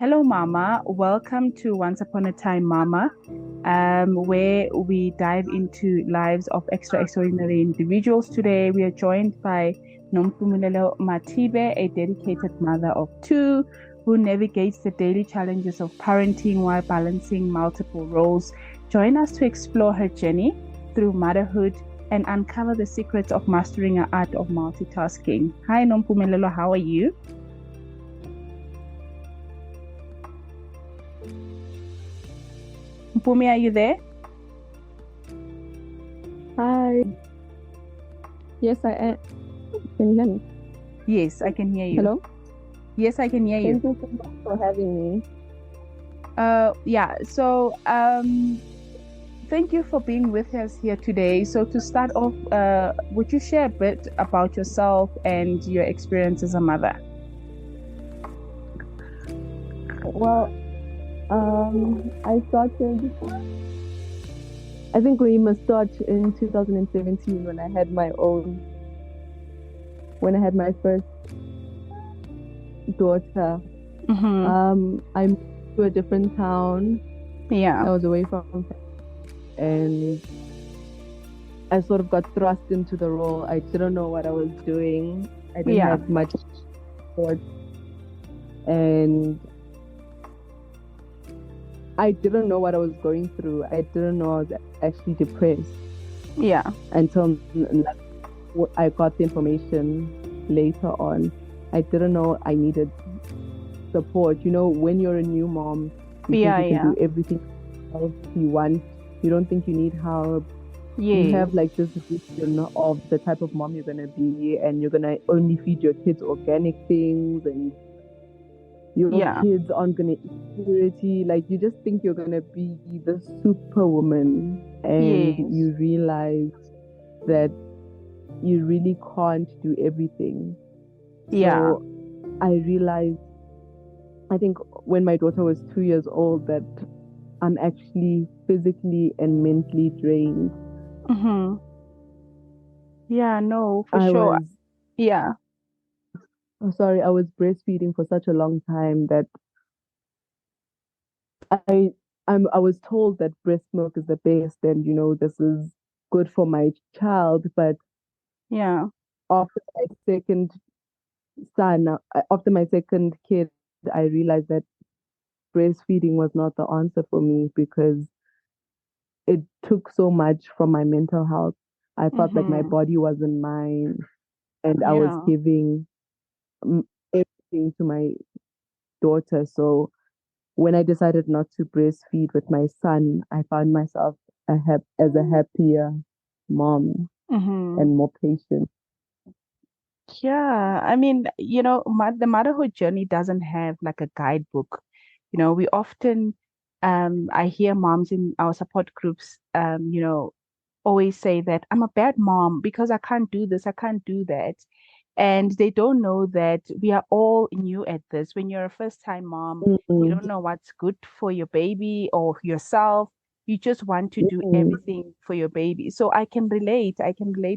Hello, Mama. Welcome to Once Upon a Time, Mama, where we dive into lives of extraordinary individuals. Today, we are joined by Nompumelelo Matibe, a dedicated mother of two who navigates the daily challenges of parenting while balancing multiple roles. Join us to explore her journey through motherhood and uncover the secrets of mastering the art of multitasking. Hi, Nompumelelo. How are you? Mpumi, are you there? Hi. Yes, I am. Can you hear me? Yes, I can hear you. Hello? Yes, I can hear you. Thank you so much for having me. Yeah. Thank you for being with us here today. So, to start off, would you share a bit about yourself and your experience as a mother? Well, I think we must start in 2017 when I had my first daughter. Mm-hmm. I moved to a different town. Yeah. I was away from family, and I sort of got thrust into the role. I didn't know what I was doing. I didn't Yeah. have much support, and I didn't know what I was going through. I didn't know I was actually depressed Yeah. until I got the information later on. I didn't know I needed support. You know, when you're a new mom, you think Yeah. you can Yeah. do everything else you want. You don't think you need help. You Yes. have like this vision of the type of mom you're gonna be, and you're gonna only feed your kids organic things, and your Yeah. kids aren't gonna eat purity. Like you just think you're gonna be the superwoman, and Yes. you realize that you really can't do everything. Yeah. So I realized, I think when my daughter was 2 years old, that I'm actually physically and mentally drained. Mm-hmm. Yeah. No, for I sure. was, Yeah. oh, sorry, I was breastfeeding for such a long time that I I was told that breast milk is the best, and this is good for my child. But Yeah. after my second after my second kid, I realized that breastfeeding was not the answer for me because it took so much from my mental health. I felt like my Mm-hmm. body wasn't mine, and I was Yeah. giving everything to my daughter. So when I decided not to breastfeed with my son, I found myself as a happier mom Mm-hmm. and more patient. Yeah, the motherhood journey doesn't have like a guidebook. We often, I hear moms in our support groups, always say that I'm a bad mom because I can't do this, I can't do that. And they don't know that we are all new at this. When you're a first-time mom, you Mm-mm, don't know what's good for your baby or yourself. You just want to do mm-mm, everything for your baby. So I can relate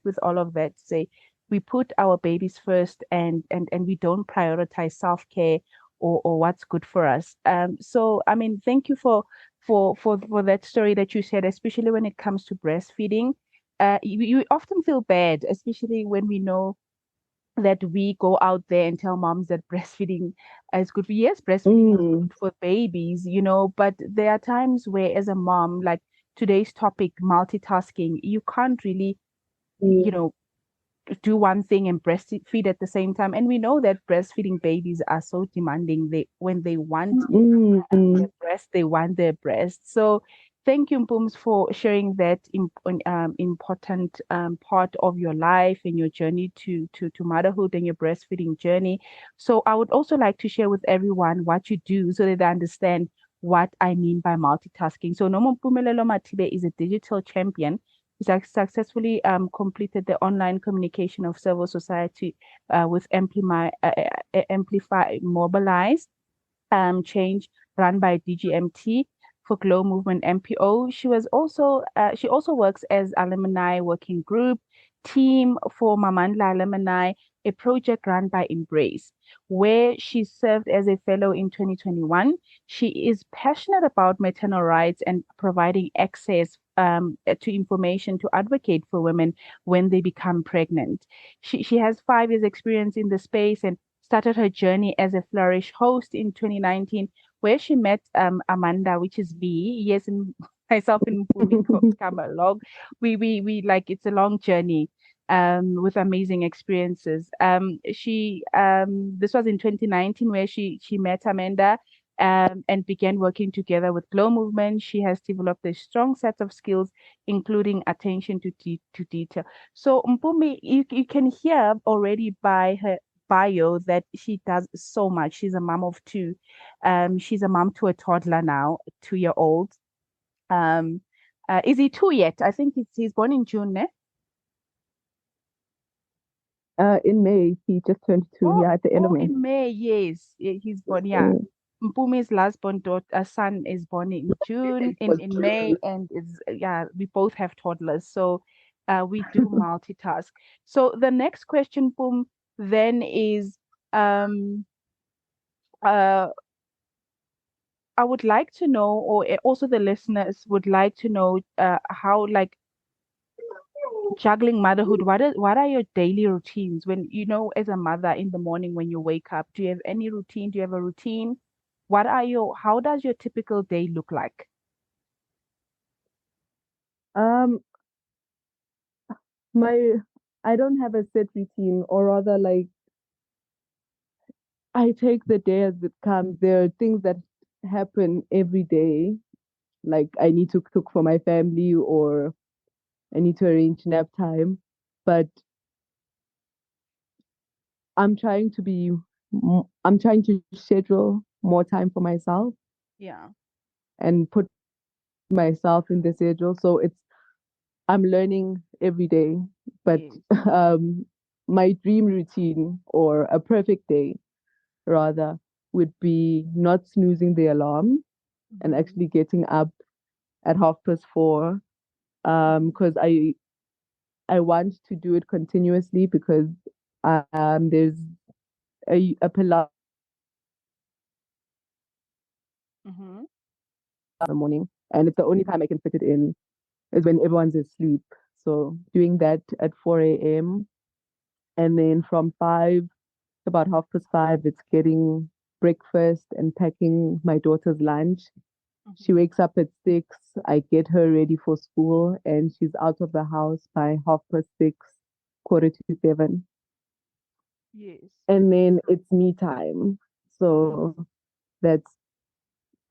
with all of that. Say we put our babies first and we don't prioritize self-care or what's good for us. So I mean, thank you for that story that you said, especially when it comes to breastfeeding. You often feel bad, especially when we know that we go out there and tell moms that breastfeeding is good for, yes, breastfeeding is mm, good for babies, but there are times where as a mom, like today's topic, multitasking, you can't really, you mm, know, do one thing and breastfeed at the same time. And we know that breastfeeding babies are so demanding. They when they want their mm. breast, they want their breast. So thank you, Mpums, for sharing that important part of your life and your journey to motherhood and your breastfeeding journey. So I would also like to share with everyone what you do so that they understand what I mean by multitasking. So Nompumelelo Matibe is a digital champion. He's successfully completed the online communication of civil society with Amplify Mobilize change run by DGMT for Glow Movement MPO. She also works as alumni working group, team for Mamandla Alumni, a project run by Embrace, where she served as a fellow in 2021. She is passionate about maternal rights and providing access to information to advocate for women when they become pregnant. She has 5 years experience in the space and started her journey as a Flourish host in 2019, where she met Amanda, which is B. Yes, and myself and Mpumi come along. We like it's a long journey with amazing experiences. She this was in 2019 where she met Amanda and began working together with Glow Movement. She has developed a strong set of skills, including attention to detail. So Mpumi, you can hear already by her bio that she does so much. She's a mom of two. She's a mom to a toddler now, 2 year old. Um, is he two yet? I think he's born in June, ne? In May, he just turned 2. Oh, Yeah, at the end of oh, May. in May, yes. He's born, yeah. Mm. Mpumi's last born daughter, son is born in June, in May, and is yeah, we both have toddlers, so we do multitask. So the next question, Pum, then is um uh I would like to know, or also the listeners would like to know, how like juggling motherhood. What are your daily routines when as a mother in the morning when you wake up? Do you have any routine? Do you have a routine? How does your typical day look like? Um, my I don't have a set routine, or rather, like I take the day as it comes. There are things that happen every day, like I need to cook for my family, or I need to arrange nap time. But I'm trying to schedule more time for myself Yeah. and put myself in the schedule. So I'm learning every day. But Yes. um, my dream routine, or a perfect day rather, would be not snoozing the alarm and Hmm. actually getting up at 4:30, Hmm. because I want to do it continuously, because there's a Pilates Hmm. in the morning, and it's the only time I can fit it in is when everyone's asleep. So doing that at 4 a.m. and then from 5 to about 5:30, it's getting breakfast and packing my daughter's lunch. She Hmm. wakes up at 6. I get her ready for school, and she's out of the house by 6:30, 6:45. Yes. And then it's me time. So that's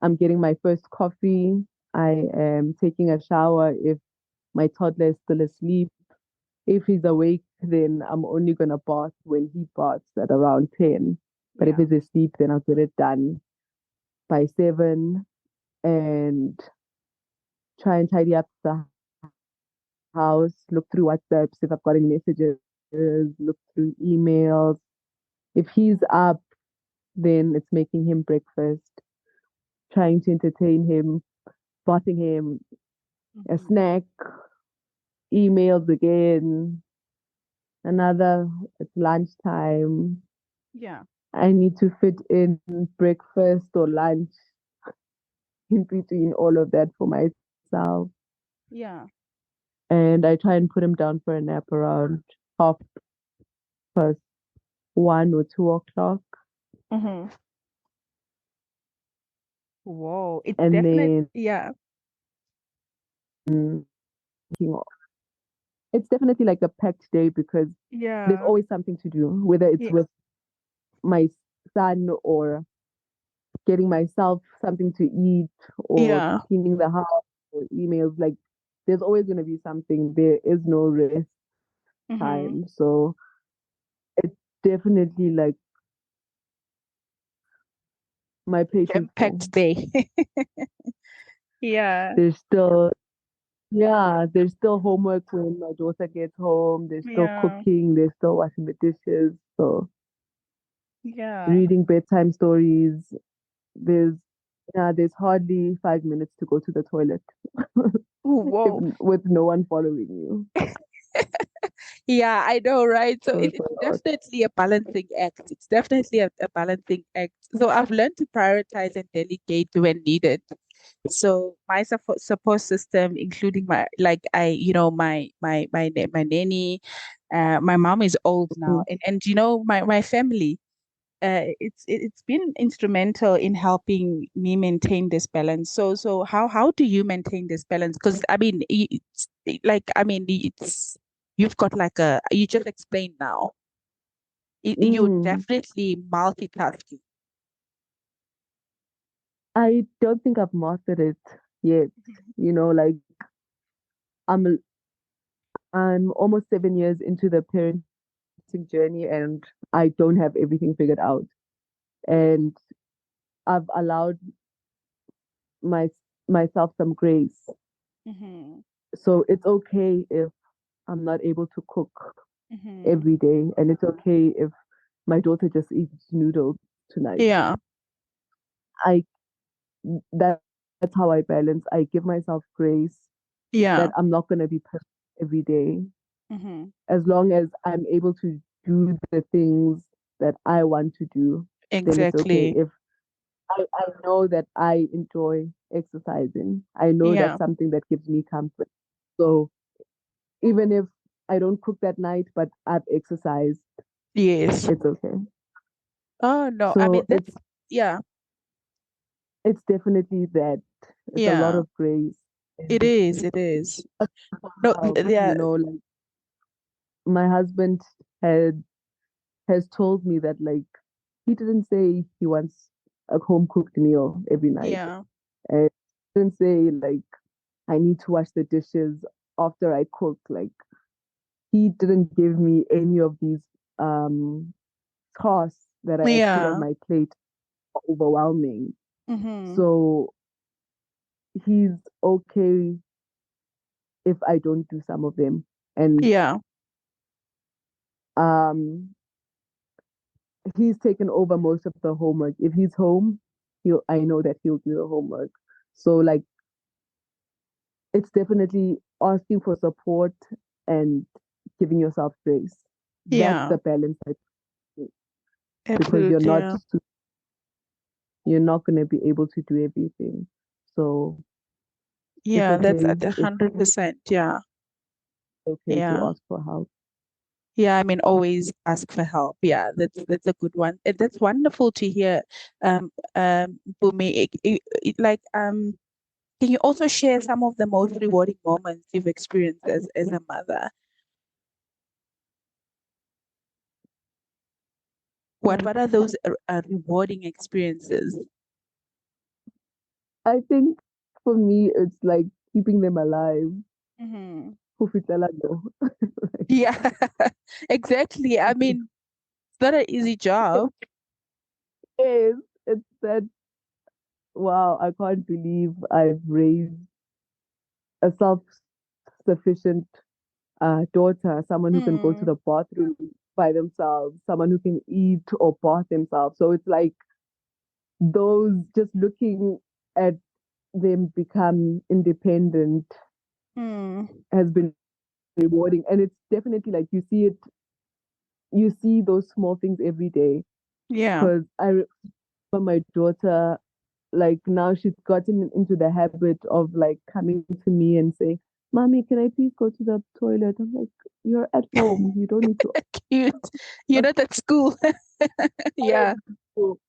I'm getting my first coffee. I am taking a shower if my toddler is still asleep. If he's awake, then I'm only gonna bath when he baths at around 10. But if Yeah. he's asleep, then I'll get it done by 7, and try and tidy up the house, look through WhatsApps if I've got any messages, look through emails. If he's up, then it's making him breakfast, trying to entertain him, buying him a Hmm. snack, emails again, another, it's lunchtime. Yeah. I need to fit in breakfast or lunch in between all of that for myself. Yeah. And I try and put him down for a nap around 1 or 2 o'clock. Hmm. Whoa. It's And definitely, then yeah. mm, it's definitely like a packed day, because there's Yeah. always something to do, whether it's Yeah. with my son, or getting myself something to eat, or Yeah. cleaning the house, or emails. Like there's always going to be something. There is no rest Hmm. time. So it's definitely like my plate is full. Jam-packed day. Yeah. There's still, yeah, there's still homework when my daughter gets home. There's still Yeah. cooking. There's still washing the dishes. So Yeah. reading bedtime stories. There's there's hardly 5 minutes to go to the toilet Ooh, if, whoa. with no one following you. Yeah, I know, right? So So it's it's a lot. definitely a balancing act. It's definitely a balancing act. So I've learned to prioritize and delegate when needed. So my support system, including my like I, my nanny, my mom is old now, Mm. and my family. It's been instrumental in helping me maintain this balance. So how do you maintain this balance? Because I mean, it's you've got like a you just explained now. You're Mm. definitely multitasking. I don't think I've mastered it yet. Like I'm I'm almost 7 years into the parenting journey and I don't have everything figured out. And I've allowed my myself some grace. Mm-hmm. So it's okay if I'm not able to cook Mm-hmm. every day, and it's okay if my daughter just eats noodles tonight. Yeah, I that that's how I balance. I give myself grace yeah. that I'm not gonna be perfect every day. Mm-hmm. As long as I'm able to do the things that I want to do, then it's okay. Exactly. If I know that I enjoy exercising, I know Yeah. that's something that gives me comfort. So even if I don't cook that night, but I've exercised, Yes. it's okay. Oh no. I mean So that's yeah, it's definitely that. It's a lot yeah. of grace. It And is. It is. No, how, yeah, like my husband had has told me that like he didn't say he wants a home cooked meal every night. yeah, And he didn't say like I need to wash the dishes after I cook. Like he didn't give me any of these um tasks that I put on yeah. my plate overwhelming. Mm-hmm. So he's okay if I don't do some of them. And Yeah, um he's taken over most of the homework. If he's home, he'll I know that he'll do the homework. So like it's definitely asking for support and giving yourself grace. That's yeah. the balance because Absolutely. Yeah. you're not going to be able to do everything. So it's Yeah, that's okay. at a It's 100%. Yeah. okay to Yeah. ask for help. Yeah, I mean, always ask for help. Yeah, that's a good one. That's wonderful to hear. Bumi, can you also share some of the most rewarding moments you've experienced as a mother? What are those rewarding experiences? I think for me, it's like keeping them alive. Hmm. Who fits Yeah, exactly. I mean, it's not an easy job. Yes, it's that. Wow, I can't believe I've raised a self-sufficient daughter, someone who can go to Mm, the bathroom by themselves, someone who can eat or bath themselves. So it's like those just looking at them become independent mm, has been rewarding. And it's definitely like you see those small things every day. yeah. Because I remember my daughter, like now she's gotten into the habit of like coming to me and saying, Mommy, can I please go to the toilet? I'm like, you're at home. You don't need to Cute. You're ask not at school. her Yeah. to go.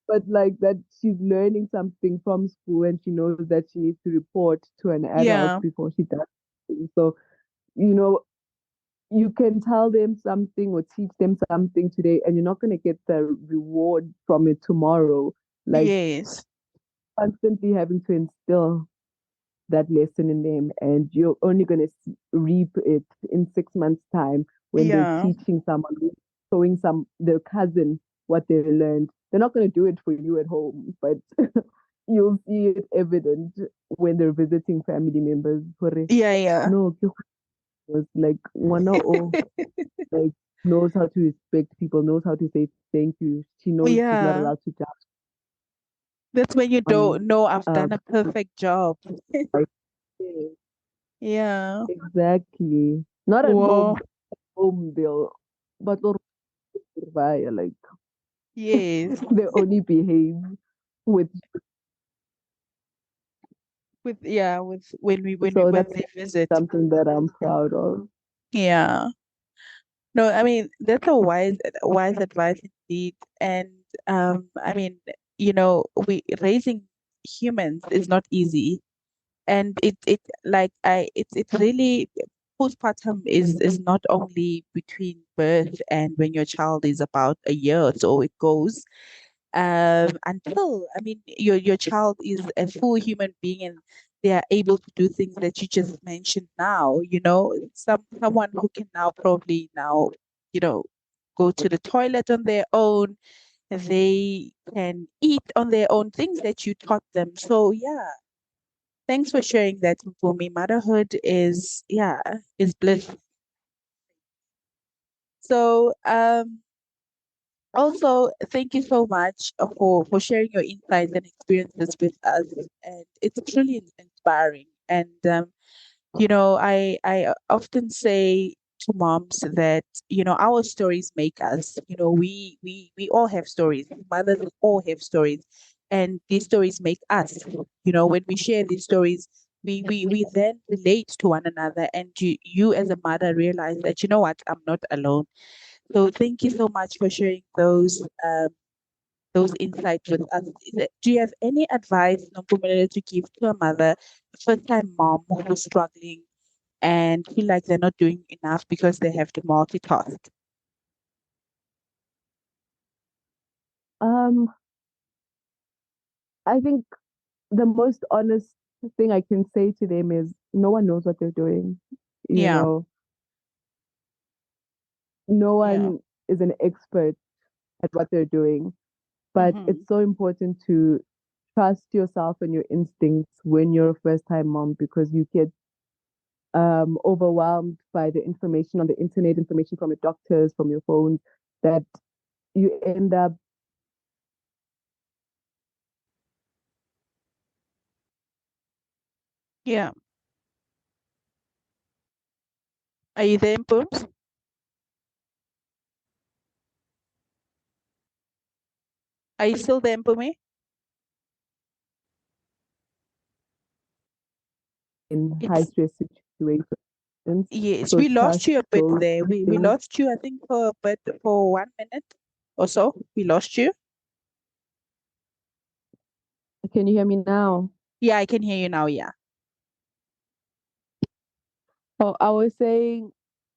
But like that she's learning something from school and she knows that she needs to report to an adult Yeah. before she does things. So, you know, you can tell them something or teach them something today and you're not going to get the reward from it tomorrow. Like Yes. constantly having to instill that lesson in them and you're only going to reap it in 6 months time when they're Yeah. teaching someone, showing their cousin what they learned. They're not going to do it for you at home, but you'll see it evident when they're visiting family members. Yeah. Yeah. No, was like one or like knows how to respect people, knows how to say thank you. She knows she's not Yeah. allowed to jump That's when you on don't know I've uh done a perfect job. like, Yeah. exactly. Not at Whoa. home. home, but like Yes. they only behave with. With yeah, with So when that's they visit. something that I'm proud of. Yeah. No, I mean that's a wise advice indeed. And I mean, we raising humans is not easy. And it like I it's really postpartum is not only between birth and when your child is about a year or so it goes. Until I mean your child is a full human being and they are able to do things that you just mentioned now, someone who can now probably now, you know, go to the toilet on their own, they can eat on their own, things that you taught them. So yeah, thanks for sharing that for me. Motherhood is, yeah, is bliss. So also, thank you so much for sharing your insights and experiences with us, and it's truly inspiring. And I often say to moms that our stories make us. We all have stories. Mothers all have stories, and these stories make us. When we share these stories, we then relate to one another, and you as a mother realize that what, I'm not alone. So thank you so much for sharing those insights with us. Do you have any advice, Nompumelelo, to give to a mother, first time mom who's struggling and feel like they're not doing enough because they have to multitask? Um, I think the most honest thing I can say to them is no one knows what they're doing. You Yeah, know, no yeah. one is an expert at what they're doing, but Mm-hmm. it's so important to trust yourself and your instincts when you're a first time mom because you get overwhelmed by the information on the internet, information from your doctors, from your phones, that you end up. Yeah. Are you there, Pooms? Are you still there, Mpumi? In high It's stress situations. Yes, So we lost trust you a bit those there. We things. lost you, I think, for a bit, for 1 minute or so. We lost you. Can you hear me now? Yeah, I can hear you now. Yeah. Oh, I was saying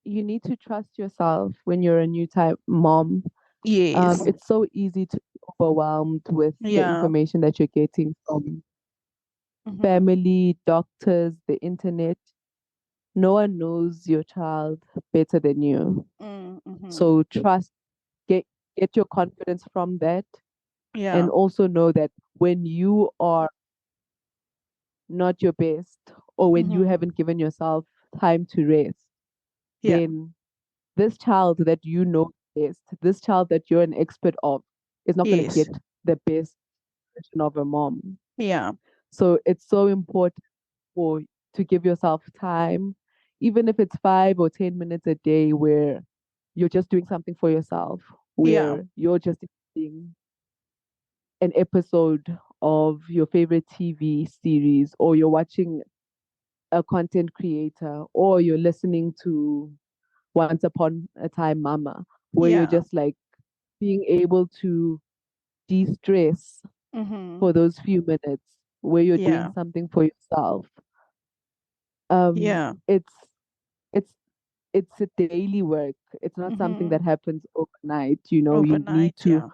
you need to trust yourself when you're a new type mom. Yes. It's so easy to be overwhelmed with the Yeah. information that you're getting from Mm-hmm. family, doctors, the internet. No one knows your child better than you. Mm-hmm. So get get your confidence from that, Yeah. and also know that when you are not your best or when you Mm-hmm. haven't given yourself time to rest, Yeah. then this child that you know best, this child that you're an expert of, is not going to Yes. get the best version of a mom. Yeah. So it's so important for to give yourself time, even if it's 5 or 10 minutes a day where you're just doing something for yourself, Yeah. where you're just watching an episode of your favorite TV series, or you're watching a content creator, or you're listening to Once Upon a Time Mama, where you're Yeah. just like being able to de stress Mm-hmm. for those few minutes where you're doing Yeah. something for yourself. Um, Yeah. it's it's it's a daily work. It's not something Mm-hmm. that happens overnight. You need Overnight. to Yeah.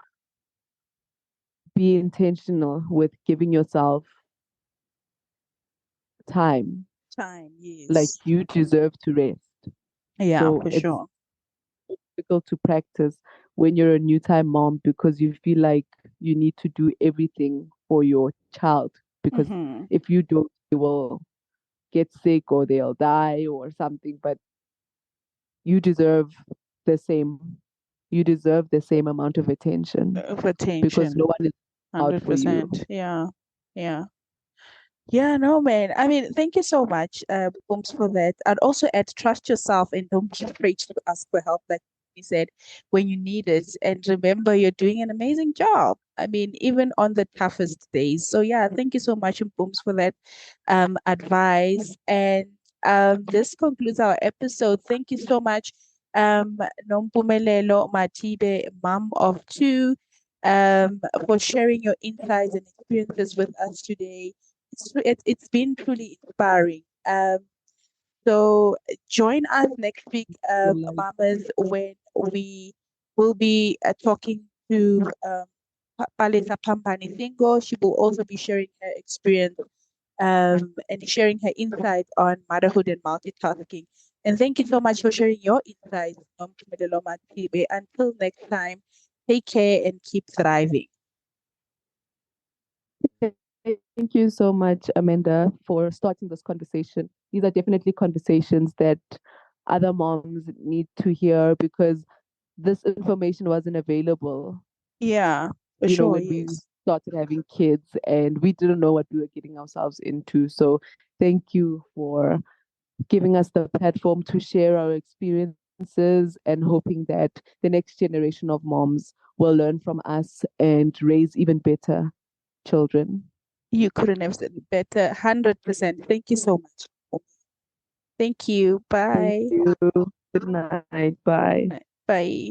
be intentional with giving yourself time. Time. Like Yes. you deserve to rest. Yeah, So for it's sure. difficult to practice when you're a new time mom because you feel like you need to do everything for your child. Because Mm-hmm. if you don't, they will get sick or they'll die or something. But you deserve the same. You deserve the same amount of attention Of because no attention. one is out for you. 100%. Yeah. Yeah. Yeah, no, man. I mean, thank you so much, Booms, for that. I'd also add trust yourself and don't be afraid to ask for help, like you said, when you need it. And remember, you're doing an amazing job. I mean, even on the toughest days. So, yeah, thank you so much, Booms, for that advice. And this concludes our episode. Thank you so much, um, Nompumelelo Matibe, mom of two, for sharing your insights and experiences with us today. It's been truly inspiring. So join us next week, Like, mamas, when we will be talking to Palesa Pampani Singo. She will also be sharing her experience and sharing her insight on motherhood and multitasking. And thank you so much for sharing your insights, Nompumelelo Matibe. Until next time, take care and keep thriving. thank you so much, Amanda, for starting this conversation. These are definitely conversations that other moms need to hear because this information wasn't available, Yeah, for sure, when we yes. started having kids and we didn't know what we were getting ourselves into. So, thank you for giving us the platform to share our experiences and hoping that the next generation of moms will learn from us and raise even better children. You couldn't have said it better. 100%. Thank you so much. Thank you. Thank Bye. you. Good night. Bye. Bye.